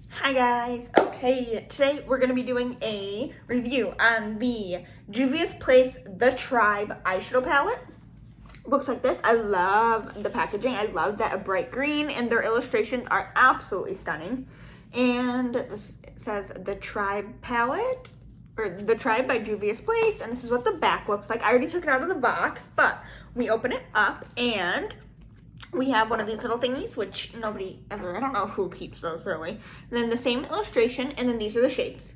Hi guys, okay, today we're going to be doing a review on the Juvia's Place The Tribe eyeshadow palette. Looks like this. I love the packaging. I love that bright green, and their illustrations are absolutely stunning. And this says The Tribe palette, or The Tribe by Juvia's Place, and this is what the back looks like. I already took it out of the box, but we open it up and we have one of these little thingies, which nobody ever, I don't know who keeps those really. And then the same illustration, and then these are the shades.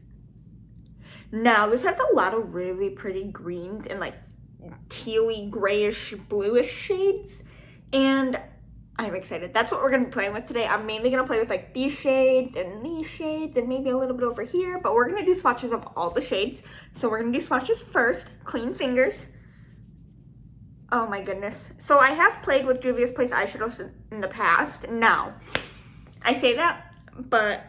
Now, this has a lot of really pretty greens and like tealy, grayish, bluish shades. And I'm excited. That's what we're going to be playing with today. I'm mainly going to play with like these shades and maybe a little bit over here. But we're going to do swatches of all the shades. So we're going to do swatches first. Clean fingers. Oh my goodness. So I have played with Juvia's Place eyeshadows in the past. Now, I say that, but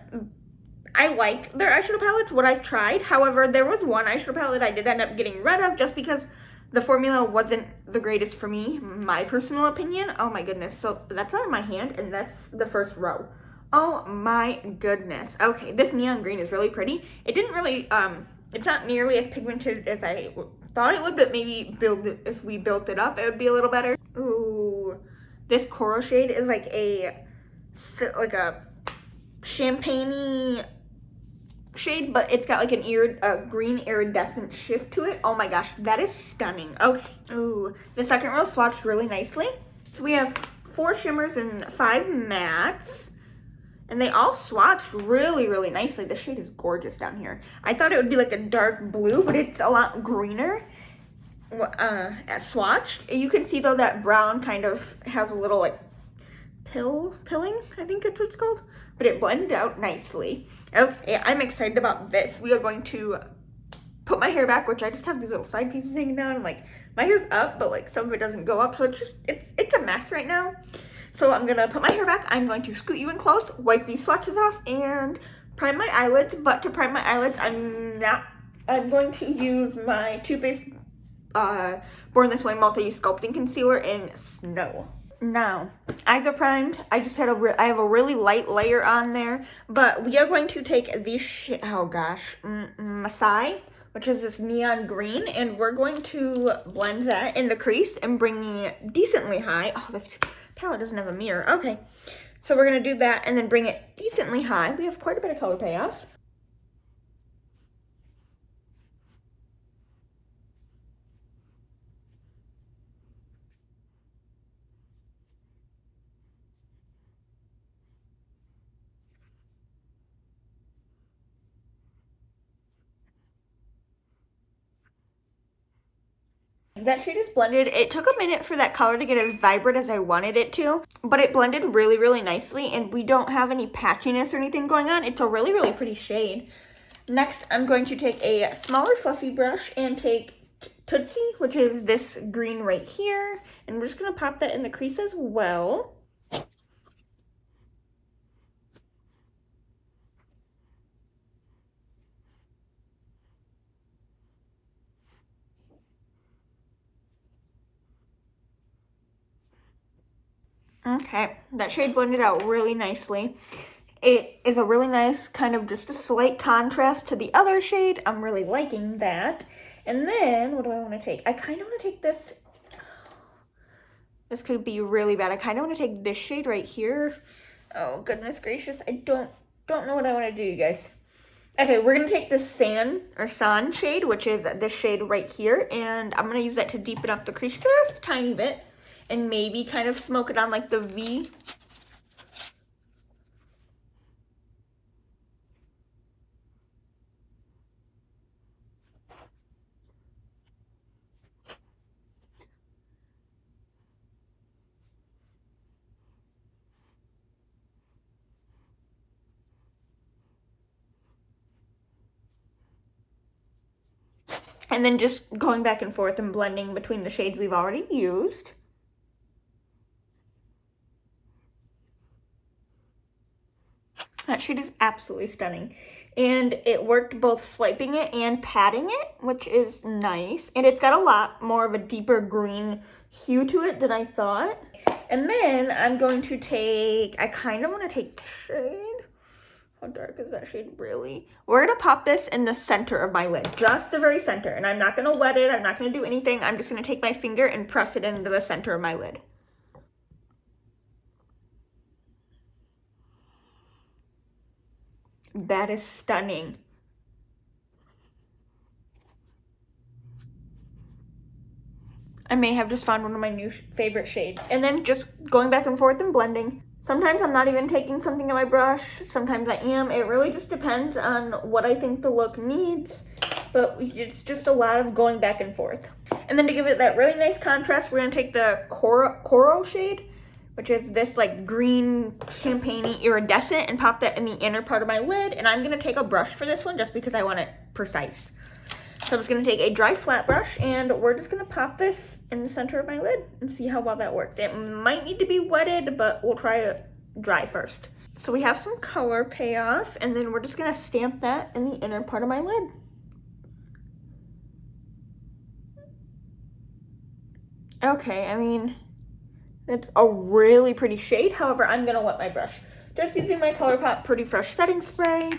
I like their eyeshadow palettes, what I've tried. However, there was one eyeshadow palette I did end up getting rid of just because the formula wasn't the greatest for me, my personal opinion. Oh my goodness. So that's on my hand, and that's the first row. Oh my goodness. Okay, this neon green is really pretty. It didn't really, it's not nearly as pigmented as I thought it would, but maybe if we built it up, it would be a little better. Ooh, this coral shade is like a champagne-y shade, but it's got like a green iridescent shift to it. Oh my gosh, that is stunning. Okay. Ooh, the second row swatched really nicely. So we have 4 shimmers and 5 mattes. And they all swatched really, really nicely. The shade is gorgeous down here. I thought it would be like a dark blue, but it's a lot greener swatched. You can see though that brown kind of has a little like pilling, I think that's what it's called. But it blended out nicely. Okay, I'm excited about this. We are going to put my hair back, which I just have these little side pieces hanging down. And like my hair's up, but like some of it doesn't go up. So it's a mess right now. So I'm going to put my hair back, I'm going to scoot you in close, wipe these swatches off, and prime my eyelids. But to prime my eyelids, I'm going to use my Too Faced Born This Way Multi-Use Sculpting Concealer in Snow. Now, eyes are primed. I just had I have a really light layer on there, but we are going to take these, Masai, which is this neon green, and we're going to blend that in the crease and bring it decently high. Oh, this palette doesn't have a mirror. Okay, so we're going to do that and then bring it decently high. We have quite a bit of color payoff. That shade is blended. It took a minute for that color to get as vibrant as I wanted it to, but it blended really, really nicely, and we don't have any patchiness or anything going on. It's a really, really pretty shade. Next, I'm going to take a smaller fluffy brush and take Tootsie, which is this green right here, and we're just going to pop that in the crease as well. Okay, that shade blended out really nicely. It is a really nice kind of just a slight contrast to the other shade. I'm really liking that. And then, what do I want to take? I kind of want to take this. This could be really bad. I kind of want to take this shade right here. Oh, goodness gracious. I don't know what I want to do, you guys. Okay, we're going to take this San shade, which is this shade right here. And I'm going to use that to deepen up the crease just a tiny bit. And maybe kind of smoke it on like the V. And then just going back and forth and blending between the shades we've already used. That shade is absolutely stunning. And it worked both swiping it and patting it, which is nice. And it's got a lot more of a deeper green hue to it than I thought. And then I'm going to take, I kind of want to take the shade. How dark is that shade really? We're gonna pop this in the center of my lid, just the very center. And I'm not gonna wet it, I'm not gonna do anything. I'm just gonna take my finger and press it into the center of my lid. That is stunning. I may have just found one of my new favorite shades. And then just going back and forth and blending. Sometimes I'm not even taking something in my brush. Sometimes I am. It really just depends on what I think the look needs. But it's just a lot of going back and forth. And then to give it that really nice contrast, we're going to take the Coral shade, which is this like green champagne-y iridescent, and pop that in the inner part of my lid. And I'm going to take a brush for this one just because I want it precise. So I'm just going to take a dry flat brush, and we're just going to pop this in the center of my lid and see how well that works. It might need to be wetted, but we'll try it dry first. So we have some color payoff, and then we're just going to stamp that in the inner part of my lid. Okay, I mean, it's a really pretty shade. However, I'm going to wet my brush. Just using my ColourPop Pretty Fresh setting spray.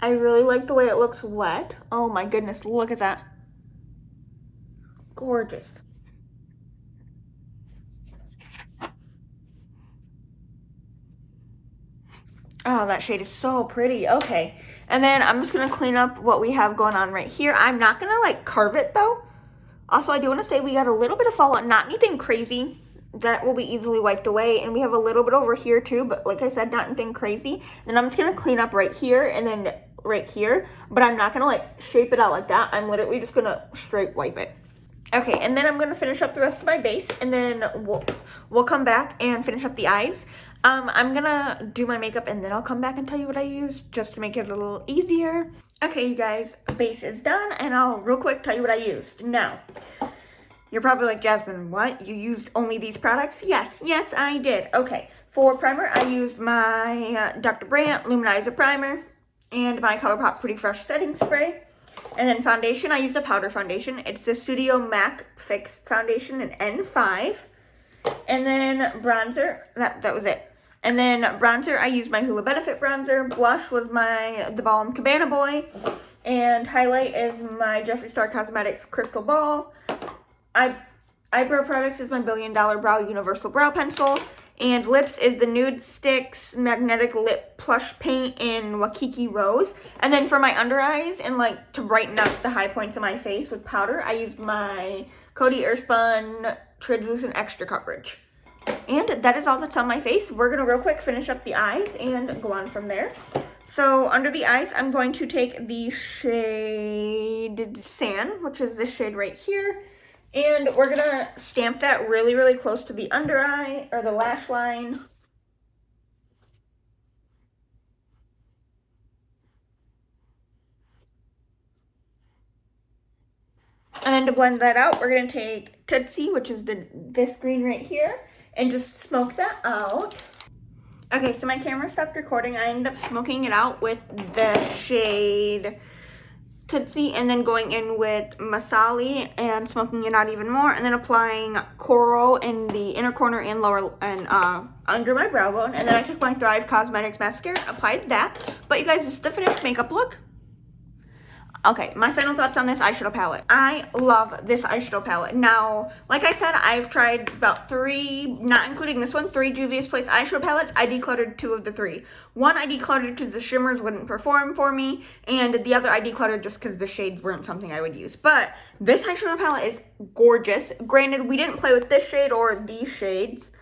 I really like the way it looks wet. Oh my goodness, look at that. Gorgeous. Oh, that shade is so pretty. Okay, and then I'm just gonna clean up what we have going on right here. I'm not gonna like carve it though. Also, I do want to say we got a little bit of fallout, not anything crazy. That will be easily wiped away. And we have a little bit over here too, but like I said, not anything crazy. And I'm just gonna clean up right here and then right here, but I'm not gonna like shape it out like that. I'm literally just gonna straight wipe it. Okay, and then I'm gonna finish up the rest of my base, and then we'll come back and finish up the eyes. I'm gonna do my makeup, and then I'll come back and tell you what I used, just to make it a little easier. Okay, you guys, base is done, and I'll real quick tell you what I used. Now, you're probably like, Jasmine, what? You used only these products? Yes, I did. Okay, for primer, I used my Dr. Brandt Luminizer Primer and my ColourPop Pretty Fresh Setting Spray. And then foundation, I used a powder foundation. It's the Studio MAC Fix Foundation in N5. And then bronzer, that was it. And then bronzer, I used my Hoola Benefit bronzer. Blush was the Balm Cabana Boy. And highlight is my Jeffree Star Cosmetics Crystal Ball. Eyebrow products is my $1 Billion Brow Universal Brow Pencil. And lips is the Nude Sticks Magnetic Lip Plush Paint in Waikiki Rose. And then for my under eyes and like to brighten up the high points of my face with powder, I used my Coty Airspun Translucent Extra Coverage. And that is all that's on my face. We're going to real quick finish up the eyes and go on from there. So under the eyes, I'm going to take the shade Sand, which is this shade right here. And we're going to stamp that really, really close to the under eye or the lash line. And then to blend that out, we're going to take Tootsie, which is this green right here, and just smoke that out. Okay, so my camera stopped recording. I ended up smoking it out with the shade Tootsie, and then going in with Masali and smoking it out even more, and then applying Coral in the inner corner and lower and under my brow bone. And then I took my Thrive Cosmetics mascara, applied that. But you guys, this is the finished makeup look. Okay, my final thoughts on this eyeshadow palette. I love this eyeshadow palette. Now, like I said, I've tried about 3, not including this one, 3 Juvia's Place eyeshadow palettes. I decluttered 2 of the 3. One I decluttered because the shimmers wouldn't perform for me, and the other I decluttered just because the shades weren't something I would use. But this eyeshadow palette is gorgeous. Granted, we didn't play with this shade or these shades,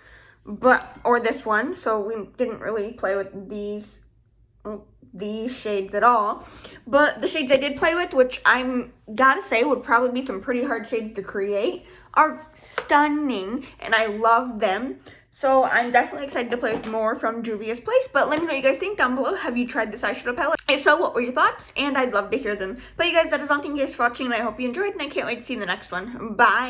or this one, so we didn't really play with these shades at all. But the shades I did play with, which I'm gotta say would probably be some pretty hard shades to create, are stunning, and I love them. So I'm definitely excited to play with more from Juvia's Place. But let me know what you guys think down below. Have you tried this eyeshadow palette? If so, what were your thoughts? And I'd love to hear them. But you guys, that is all. Thank you guys for watching, and I hope you enjoyed, and I can't wait to see you in the next one. Bye!